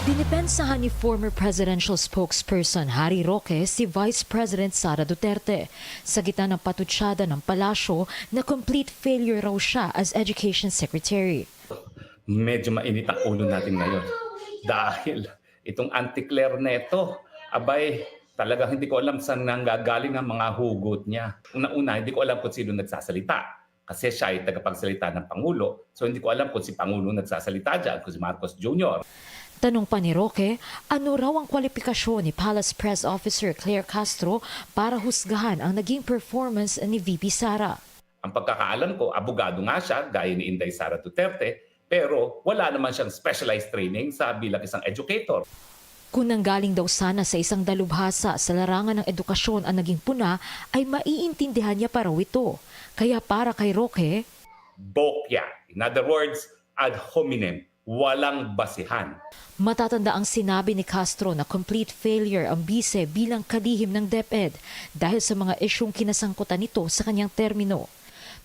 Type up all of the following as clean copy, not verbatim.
Dinipensahan ni former presidential spokesperson Harry Roque si Vice President Sara Duterte sa gitna ng patutsada ng palasyo na complete failure raw siya as Education Secretary. Medyo mainit ang ulo natin ngayon dahil itong anti-Claire Neto, abay, talagang hindi ko alam saan nanggagaling ang mga hugot niya. Una-una, hindi ko alam kung sino nagsasalita kasi siya ay tagapagsalita ng Pangulo. So hindi ko alam kung si Pangulo nagsasalita dyan, kung si Marcos Jr. Tanong pa ni Roque, ano raw ang kwalifikasyon ni Palace Press Officer Claire Castro para husgahan ang naging performance ni VP Sara. Ang pagkakaalam ko, abogado nga siya, gaya ni Inday Sara Duterte, pero wala naman siyang specialized training sa bilang isang educator. Kung nanggaling daw sana sa isang dalubhasa sa larangan ng edukasyon ang naging puna, ay maiintindihan niya pa raw ito. Kaya para kay Roque, Bokya. In other words, ad hominem, walang basihan. matatanda ang sinabi ni Castro na complete failure ang bise bilang kalihim ng DepEd dahil sa mga isyong kinasangkutan nito sa kanyang termino.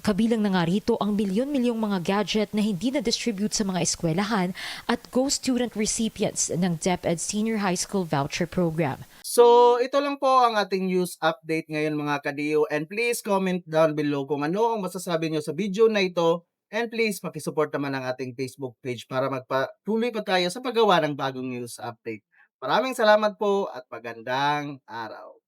Kabilang na nga rito ang milyon-milyong mga gadget na hindi na-distribute sa mga eskwelahan at ghost student recipients ng DepEd Senior High School Voucher Program. So, ito lang po ang ating news update ngayon mga kadiyo. And please comment down below kung ano ang masasabi nyo sa video na ito. And please, pakisupport naman ang ating Facebook page para magpatuloy pa tayo sa paggawa ng bagong news update. Maraming salamat po at magandang araw.